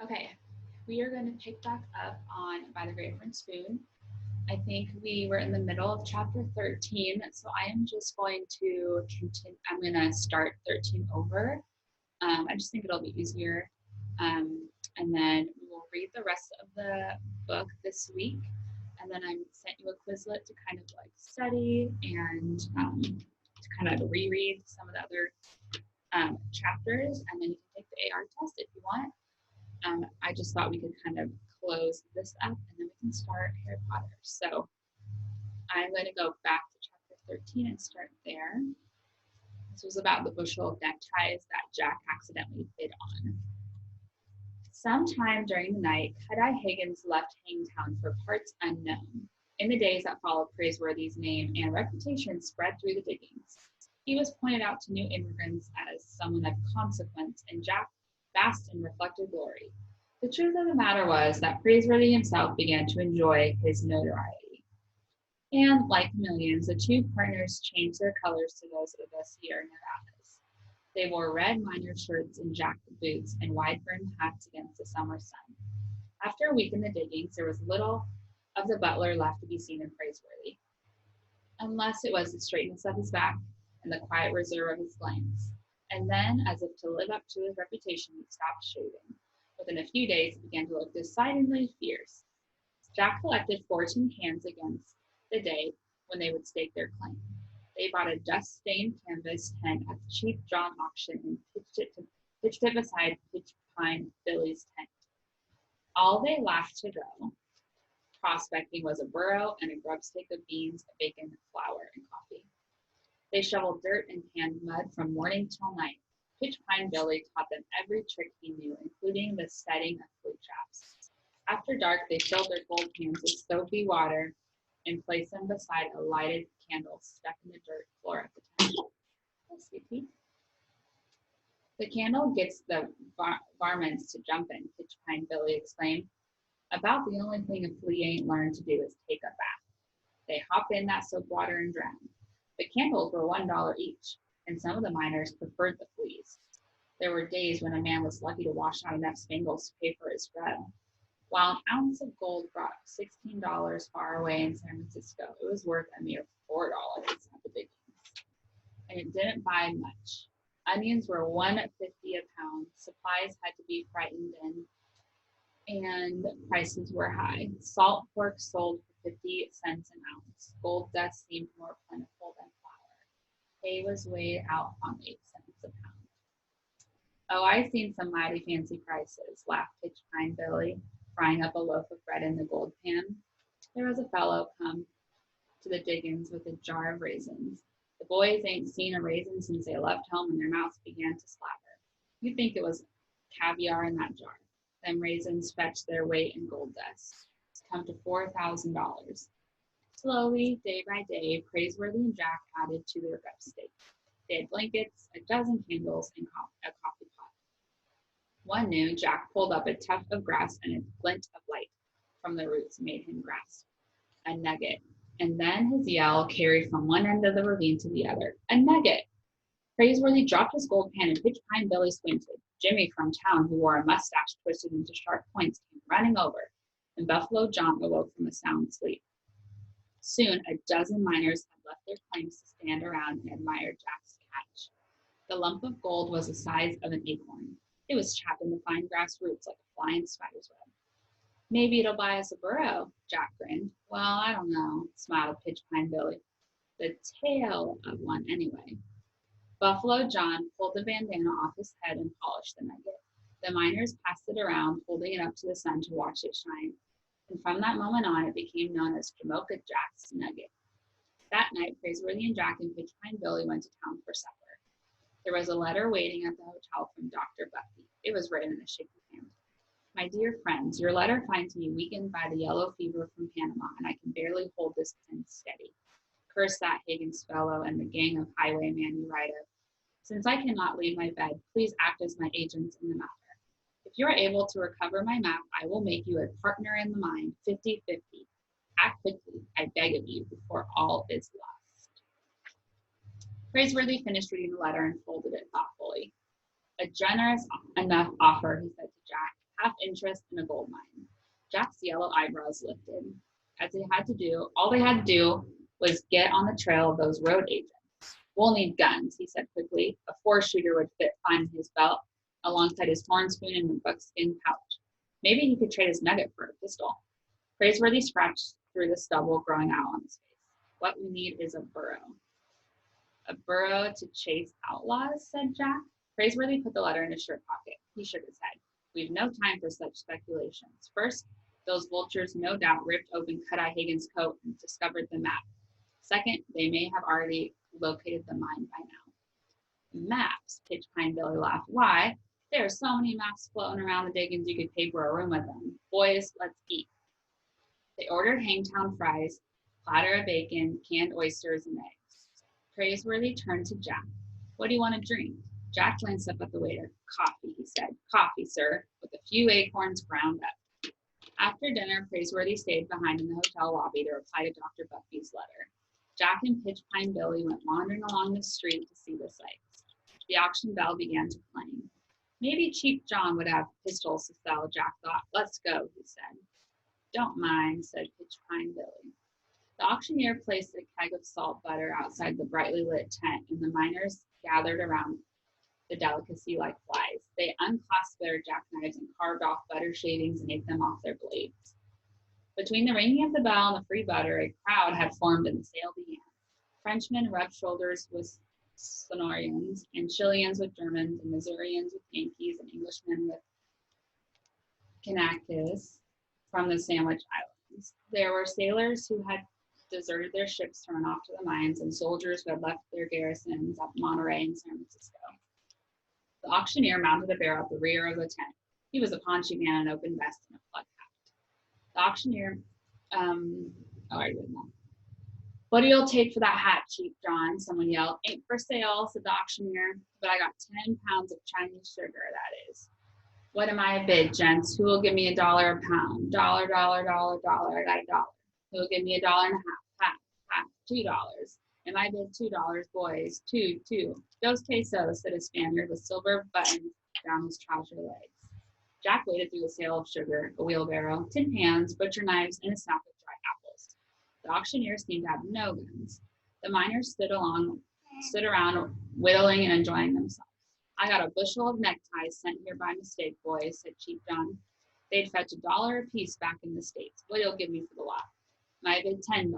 Okay, we are going to pick back up on By the Great Horn Spoon. I think we were in the middle of chapter 13, so I am just going to continue. I'm going to start 13 over. I just think it'll be easier. And then we will read the rest of the book this week. And then I sent you a Quizlet to kind of like study and to kind of reread some of the other chapters. And then you can take the AR test if you want. I just thought we could kind of close this up and then we can start Harry Potter. So I'm going to go back to chapter 13 and start there. This was about the bushel of neckties that Jack accidentally bid on. Sometime during the night, Cut-Eye Higgins left Hangtown for parts unknown. In the days that followed, Praiseworthy's name and reputation spread through the diggings. He was pointed out to new immigrants as someone of consequence, and Jack basked in reflected glory. The truth of the matter was that Praiseworthy himself began to enjoy his notoriety. And like millions, the two partners changed their colors to those of the Sierra Nevadas. They wore red miner shirts and jacket boots and wide-brimmed hats against the summer sun. After a week in the diggings, there was little of the butler left to be seen in Praiseworthy, unless it was the straightness of his back and the quiet reserve of his glance. And then, as if to live up to his reputation, he stopped shaving. Within a few days, he began to look decidedly fierce. Jack collected 14 hands against the day when they would stake their claim. They bought a dust-stained canvas tent at the cheap John auction and pitched it beside Pitch Pine Billy's tent. All they laughed to go prospecting was a burro and a grubstake of beans, bacon, flour, and coffee. They shoveled dirt and panned mud from morning till night. Pitch Pine Billy taught them every trick he knew, including the setting of flea traps. After dark, they filled their gold pans with soapy water and placed them beside a lighted candle stuck in the dirt floor of the tent. Oh, sweetie. The candle gets the varmints to jump in, Pitch Pine Billy exclaimed. About the only thing a flea ain't learned to do is take a bath. They hop in that soap water and drown. The candles were $1 each, and some of the miners preferred the fleas. There were days when a man was lucky to wash out enough spangles to pay for his grub. While an ounce of gold brought $16 far away in San Francisco, it was worth a mere $4 at the diggings. And it didn't buy much. Onions were $1.50 a pound. Supplies had to be frightened in, and prices were high. Salt pork sold for 50 cents an ounce. Gold dust seemed more plentiful than flour. Hay was weighed out on 8 cents a pound. Oh, I've seen some mighty fancy prices, laughed Pitch Pine Billy, frying up a loaf of bread in the gold pan. There was a fellow come to the diggings with a jar of raisins. The boys ain't seen a raisin since they left home and their mouths began to slaver. You'd think it was caviar in that jar. Them raisins fetched their weight in gold dust. It's come to $4,000. Slowly, day by day, Praiseworthy and Jack added to their grubstake. They had blankets, a dozen candles, and a coffee pot. One noon, Jack pulled up a tuft of grass, and a glint of light from the roots made him grasp a nugget. And then his yell carried from one end of the ravine to the other. A nugget! Praiseworthy dropped his gold pan, and Pitch Pine Billy squinted. Jimmy from town, who wore a mustache twisted into sharp points, came running over, and Buffalo John awoke from a sound sleep. Soon, a dozen miners had left their claims to stand around and admire Jack's catch. The lump of gold was the size of an acorn. It was trapped in the fine grass roots like a flying spider's web. Maybe it'll buy us a burro, Jack grinned. Well, I don't know, smiled Pitch Pine Billy. The tail of one, anyway. Buffalo John pulled the bandana off his head and polished the nugget. The miners passed it around, holding it up to the sun to watch it shine. And from that moment on, it became known as Jamocha Jack's Nugget. That night, Praiseworthy and Jack and Pitch Pine Billy went to town for supper. There was a letter waiting at the hotel from Dr. Buffy. It was written in a shaky hand. My dear friends, your letter finds me weakened by the yellow fever from Panama, and I can barely hold this pen steady. Curse that Higgins fellow and the gang of highwaymen you write of. Since I cannot leave my bed, please act as my agents in the matter. If you are able to recover my map, I will make you a partner in the mine, 50-50. Act quickly, I beg of you, before all is lost. Praiseworthy finished reading the letter and folded it thoughtfully. A generous enough offer, he said to Jack. half interest in a gold mine. Jack's yellow eyebrows lifted. All they had to do was get on the trail of those road agents. We'll need guns, he said quickly. A 4-shooter would fit fine in his belt, alongside his horn spoon and a buckskin pouch. Maybe he could trade his nugget for a pistol. Praiseworthy scratched through the stubble growing out on his face. What we need is a burro. A burro to chase outlaws, said Jack. Praiseworthy put the letter in his shirt pocket. He shook his head. We've no time for such speculations. First, those vultures no doubt ripped open Cut-Eye Hagen's coat and discovered the map. Second, they may have already located the mine by now. Maps, Pitch Pine Billy laughed. Why? There are so many maps floating around the diggings you could pay for a room with them. Boys, let's eat. They ordered Hangtown fries, platter of bacon, canned oysters, and eggs. Praiseworthy turned to Jack. What do you want to drink? Jack glanced up at the waiter. Coffee, he said. Coffee, sir, with a few acorns ground up. After dinner, Praiseworthy stayed behind in the hotel lobby to reply to Dr. Buckby's letter. Jack and Pitch Pine Billy went wandering along the street to see the sights. The auction bell began to clang. Maybe Cheap John would have pistols to sell, Jack thought. Let's go, he said. Don't mind, said Pitch Pine Billy. The auctioneer placed a keg of salt butter outside the brightly lit tent, and the miners gathered around the delicacy like flies. They unclasped their jackknives and carved off butter shavings and ate them off their blades. Between the ringing of the bell and the free butter, a crowd had formed and the sale began. Frenchmen rubbed shoulders with Sonorians, and Chileans with Germans, and Missourians with Yankees, and Englishmen with Kanakas from the Sandwich Islands. There were sailors who had deserted their ships to run off to the mines, and soldiers who had left their garrisons at Monterey and San Francisco. The auctioneer mounted a barrel at the rear of the tent. He was a paunchy man in an open vest and a plug hat. The auctioneer, what do you take for that hat, Cheap John? Someone yelled. Ain't for sale, said the auctioneer, but I got 10 pounds of Chinese sugar, that is. What am I a bid, gents? Who will give me $1 a pound? Dollar, dollar, dollar, dollar. I got $1. Who will give me $1.50? Half, $2. And I bid $2, boys. Two. Dos pesos, said a Spaniard with silver buttons down his trouser legs. Jack waded through the sale of sugar, a wheelbarrow, tin pans, butcher knives, and a sack of dry apples. The auctioneer seemed to have no guns. The miners stood around whittling and enjoying themselves. I got a bushel of neckties sent here by mistake, boys, said Cheap John. They'd fetch $1 a piece back in the States. What you'll give me for the lot? My bid $10.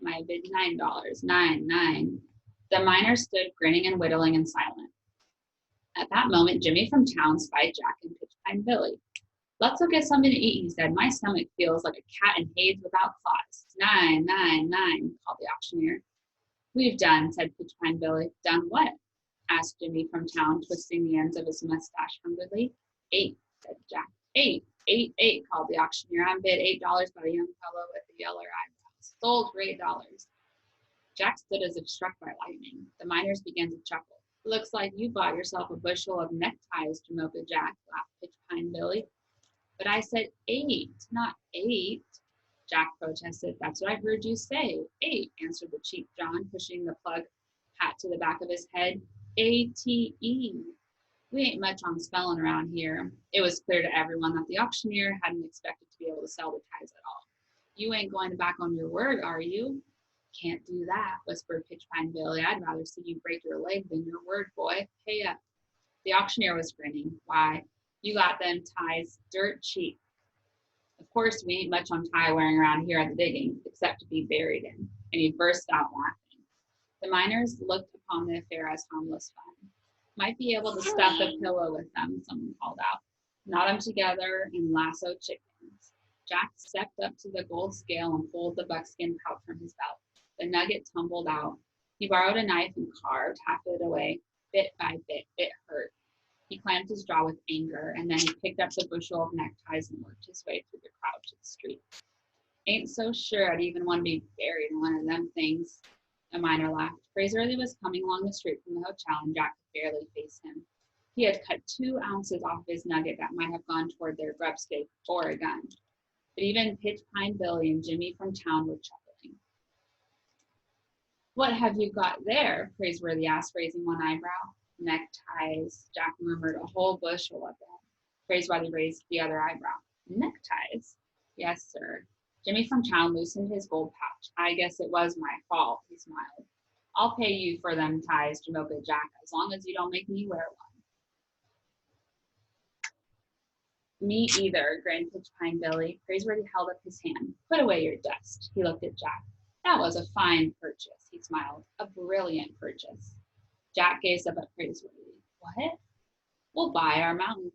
My bid $9. Nine. The miners stood grinning and whittling and silent. At that moment, Jimmy from town spied Jack and Pitch Pine Billy. Let's go get something to eat, he said. My stomach feels like a cat in hay without claws. Nine, called the auctioneer. We've done, said Pitch Pine Billy. Done what? Asked Jimmy from town, twisting the ends of his mustache hungrily. 8, said Jack. Eight, called the auctioneer. I'm bid $8 by a young fellow with the yeller eyebrows. Sold for $8. Jack stood as if struck by lightning. The miners began to chuckle. Looks like you bought yourself a bushel of neckties, Jamocha Jack, laughed Pitch Pine Billy. But I said 8, not 8. Jack protested. That's what I heard you say. 8, answered the Cheap John, pushing the plug hat to the back of his head. A-T-E. We ain't much on spelling around here. It was clear to everyone that the auctioneer hadn't expected to be able to sell the ties at all. You ain't going to back on your word, are you? Can't do that, whispered Pitch Pine Billy. I'd rather see you break your leg than your word, boy. Pay up. The auctioneer was grinning. Why, you got them ties dirt cheap. Of course, we ain't much on tie wearing around here at the digging, except to be buried in. And he burst out laughing. The miners looked upon the affair as harmless fun. Might be able to stuff a pillow with them, someone called out. Knot them together and lasso chickens. Jack stepped up to the gold scale and pulled the buckskin pouch from his belt. The nugget tumbled out. He borrowed a knife and carved half of it away, bit by bit. It hurt. He clamped his jaw with anger, and then he picked up the bushel of neckties and worked his way through the crowd to the street. Ain't so sure I'd even want to be buried in one of them things, a miner laughed. Praiseworthy was coming along the street from the hotel, and Jack could barely face him. He had cut 2 ounces off his nugget that might have gone toward their grub steak or a gun. But even Pitch Pine Billy and Jimmy from town were chuckling. What have you got there? Praiseworthy asked, raising one eyebrow. Neckties, Jack murmured, a whole bushel of them. Praiseworthy raised the other eyebrow. Neckties? Yes, sir. Jimmy from town loosened his gold pouch. I guess it was my fault, he smiled. I'll pay you for them ties, Jamocha Jack, as long as you don't make me wear one. Me either, grinned Pitchpine Billy. Praiseworthy held up his hand. Put away your dust. He looked at Jack. That was a fine purchase, he smiled. A brilliant purchase. Jack gazed up at Praiseworthy. What? We'll buy our mountain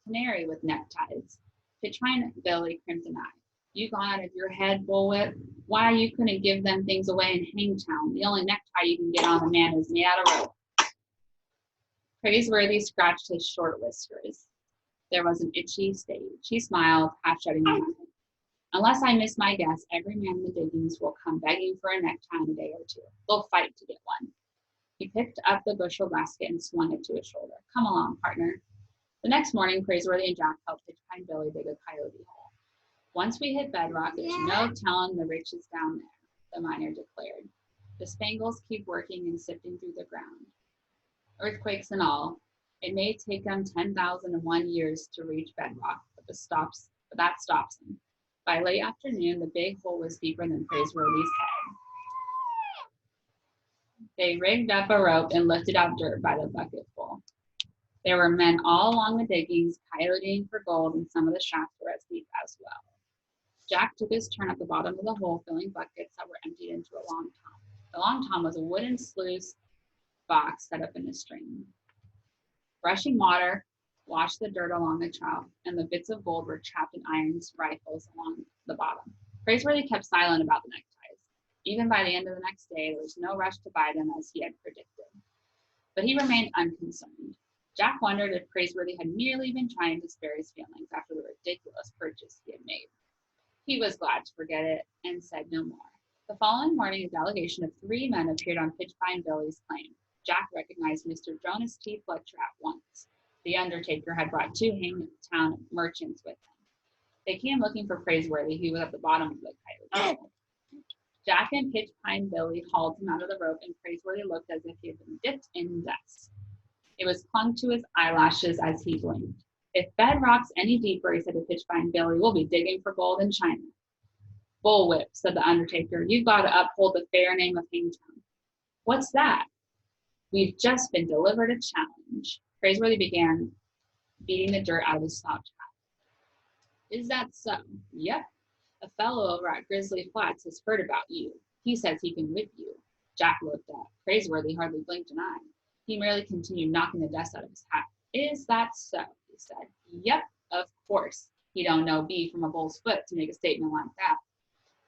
canary with neckties. Pitchpine Billy crimped an eye. You gone out of your head, Bullwhip? Why you couldn't give them things away in Hangtown? The only necktie you can get on a man is made out of rope. Praiseworthy scratched his short whiskers. There was an itchy stage. He smiled, half shutting his eyes. Unless I miss my guess, every man in the diggings will come begging for a necktie in a day or two. They'll fight to get one. He picked up the bushel basket and swung it to his shoulder. Come along, partner. The next morning, Praiseworthy and Jack helped Pitchpine Billy dig a coyote hole. Once we hit bedrock, there's no telling the riches down there, the miner declared. The Spangles keep working and sifting through the ground. Earthquakes and all. It may take them 10,001 years to reach bedrock, but that stops them. By late afternoon, the big hole was deeper than Praiseworthy's head. They rigged up a rope and lifted out dirt by the bucketful. There were men all along the diggings, coyoting for gold, and some of the shafts were as deep as well. Jack took his turn at the bottom of the hole, filling buckets that were emptied into a long tom. The long tom was a wooden sluice box set up in a stream. Rushing water washed the dirt along the trough, and the bits of gold were trapped in iron rifles along the bottom. Praiseworthy kept silent about the neckties. Even by the end of the next day, there was no rush to buy them as he had predicted. But he remained unconcerned. Jack wondered if Praiseworthy had merely been trying to spare his feelings after the ridiculous purchase he had made. He was glad to forget it and said no more. The following morning, a delegation of 3 men appeared on Pitchpine Billy's claim. Jack recognized Mr. Jonas T. Fletcher at once. The undertaker had brought 2 Hangtown merchants with him. They came looking for Praiseworthy, who was at the bottom of the coyote. Jack and Pitchpine Billy hauled him out of the rope, and Praiseworthy looked as if he had been dipped in dust. It was clung to his eyelashes as he blinked. If bedrock's any deeper, he said to Pitchpine Billy, we'll be digging for gold in China. Bullwhip, said the undertaker. You've got to uphold the fair name of Hangtown. What's that? We've just been delivered a challenge. Praiseworthy began beating the dirt out of his slouch hat. Is that so? Yep. A fellow over at Grizzly Flats has heard about you. He says he can whip you. Jack looked up. Praiseworthy hardly blinked an eye. He merely continued knocking the dust out of his hat. Is that so? He said. Yep, of course. He don't know B from a bull's foot to make a statement like that.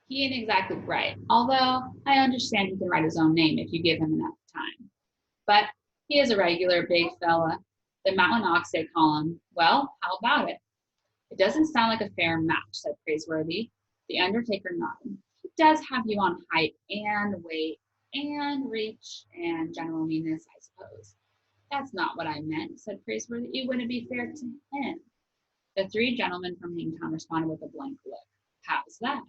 He ain't exactly right, although I understand he can write his own name if you give him enough time. But he is a regular big fella. The mountain ox, they call him. Well, how about it? It doesn't sound like a fair match, said Praiseworthy. The undertaker nodded. He does have you on height and weight and reach and general meanness, I suppose. That's not what I meant, said Praiseworthy. It wouldn't be fair to him. The 3 gentlemen from Hangtown responded with a blank look. How's that?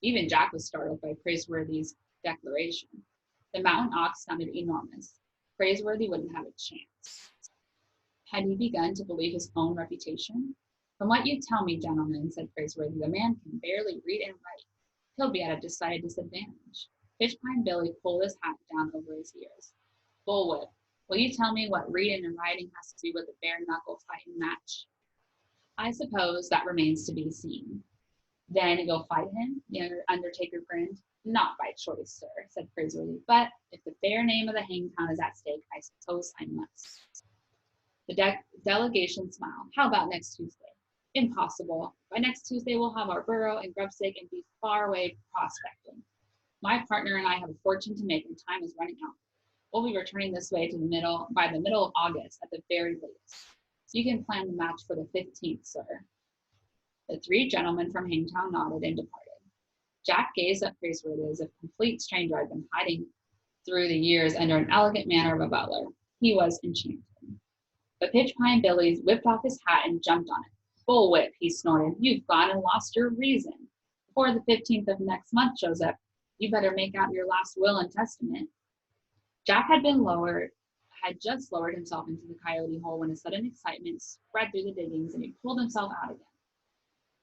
Even Jack was startled by Praiseworthy's declaration. The mountain ox sounded enormous. Praiseworthy wouldn't have a chance. Had he begun to believe his own reputation? From what you tell me, gentlemen, said Praiseworthy, the man can barely read and write. He'll be at a decided disadvantage. Pitchpine Billy pulled his hat down over his ears. Bullwhip, will you tell me what reading and writing has to do with a bare-knuckle fighting match? I suppose that remains to be seen. Then you'll fight him? The undertaker grinned. Not by choice, sir, said Praiseworthy, but if the fair name of the Hangtown is at stake, I suppose I must. The delegation smiled. How about next Tuesday? Impossible. By next Tuesday, we'll have our burro and grubstake and be far away prospecting. My partner and I have a fortune to make, and time is running out. We'll be returning this way by the middle of August at the very latest. You can plan the match for the 15th, sir. The 3 gentlemen from Hangtown nodded and departed. Jack gazed at Praiseworthy as if a complete stranger had been hiding through the years under an elegant manner of a butler. He was enchanted. But Pitchpine Billy whipped off his hat and jumped on it. Bullwhip, he snorted. You've gone and lost your reason. Before the 15th of next month shows up, you better make out your last will and testament. Jack had been lowered had just lowered himself into the coyote hole when a sudden excitement spread through the diggings and he pulled himself out again.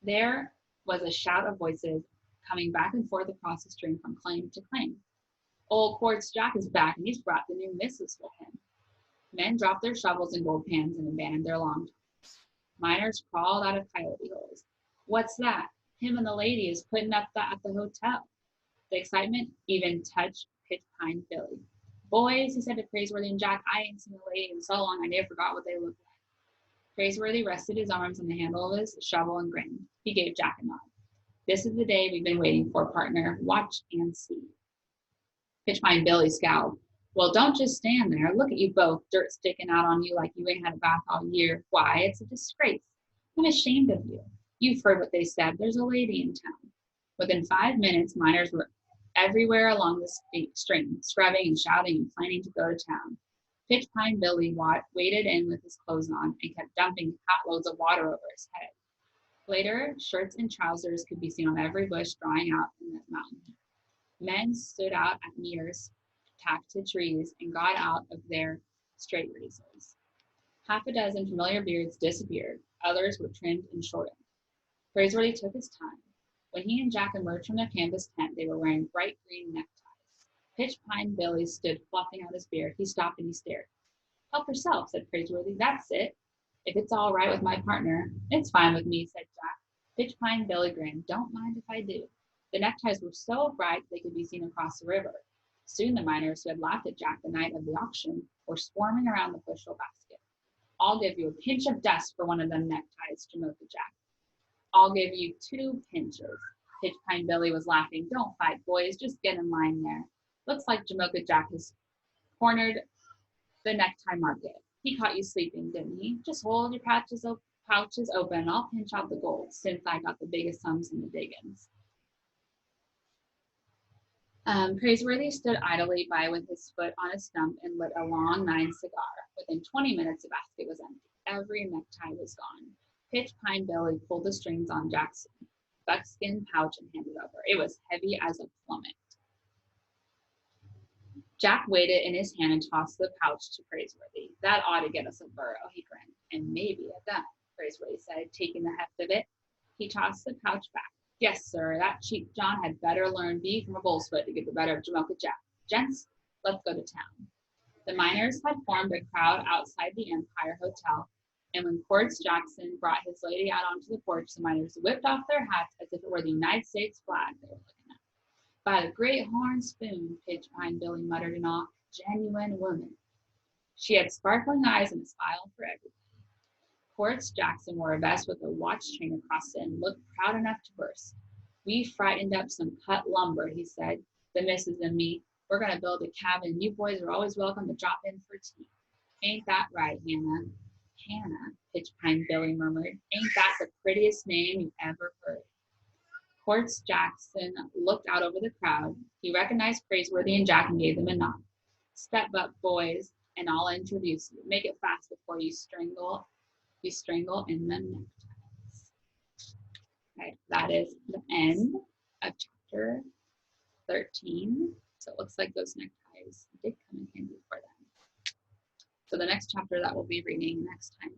There was a shout of voices coming back and forth across the stream from claim to claim. Old Quartz Jack is back and he's brought the new missus with him. Men dropped their shovels and gold pans and abandoned their long talks. Miners crawled out of coyote holes. What's that? Him and the lady is putting up at the hotel. The excitement even touched Pitch Pine Billy. Boys, he said to Praiseworthy and Jack, I ain't seen a lady in so long I near forgot what they looked like. Praiseworthy rested his arms on the handle of his shovel and grinned. He gave Jack a nod. This is the day we've been waiting for, partner. Watch and see. Pitch Pine Billy scowled. Well, don't just stand there. Look at you both, dirt sticking out on you like you ain't had a bath all year. Why, it's a disgrace. I'm ashamed of you. You've heard what they said. There's a lady in town. Within 5 minutes, miners were everywhere along the stream, scrubbing and shouting and planning to go to town. Pitch Pine Billy waded in with his clothes on and kept dumping loads of water over his head. Later, shirts and trousers could be seen on every bush drying out in the mountain. Men stood out at mirrors tacked to trees and got out of their straight razors. Half a dozen familiar beards disappeared. Others were trimmed and shortened. Praiseworthy took his time. When he and Jack emerged from their canvas tent, they were wearing bright green neckties. Pitch Pine Billy stood fluffing out his beard. He stopped and he stared. Help yourself, said Praiseworthy. That's it. If it's all right with my partner, it's fine with me, said Jack. Pitch Pine Billy grinned. Don't mind if I do. The neckties were so bright they could be seen across the river. Soon the miners who had laughed at Jack the night of the auction were swarming around the bushel basket. I'll give you a pinch of dust for one of them neckties, Jamocha Jack. I'll give you 2 pinches. Pitch Pine Billy was laughing. Don't fight, boys. Just get in line there. Looks like Jamocha Jack has cornered the necktie market. He caught you sleeping, didn't he? Just hold your pouches open and I'll pinch out the gold since I got the biggest sums in the diggings. Praiseworthy stood idly by with his foot on a stump and lit a long 9 cigar. Within 20 minutes, the basket was empty. Every necktie was gone. Pitch Pine Billy pulled the strings on Jack's buckskin pouch and handed it over. It was heavy as a plummet. Jack weighed it in his hand and tossed the pouch to Praiseworthy. That ought to get us a burro, he grinned. And maybe a gun, Praiseworthy said, taking the heft of it. He tossed the pouch back. Yes, sir, that Cheap John had better learn B from a bull's foot to get the better of Jamocha Jack. Gents, let's go to town. The miners had formed a crowd outside the Empire Hotel, and when Quartz Jackson brought his lady out onto the porch, the miners whipped off their hats as if it were the United States flag they were looking at. By the great horn spoon, Pitch Pine Billy muttered in awe, genuine woman. She had sparkling eyes and a smile for everybody. Quartz Jackson wore a vest with a watch chain across it and looked proud enough to burst. We frightened up some cut lumber, he said. The missus and me, we're going to build a cabin. You boys are always welcome to drop in for tea. Ain't that right, Hannah? Hannah, Pitch Pine Billy murmured. Ain't that the prettiest name you've ever heard? Quartz Jackson looked out over the crowd. He recognized Praiseworthy and Jack and gave them a nod. Step up, boys, and I'll introduce you. Make it fast before you strangle in the neckties. Okay, that is the end of chapter 13. So it looks like those neckties did come in handy for them. So the next chapter that we'll be reading next time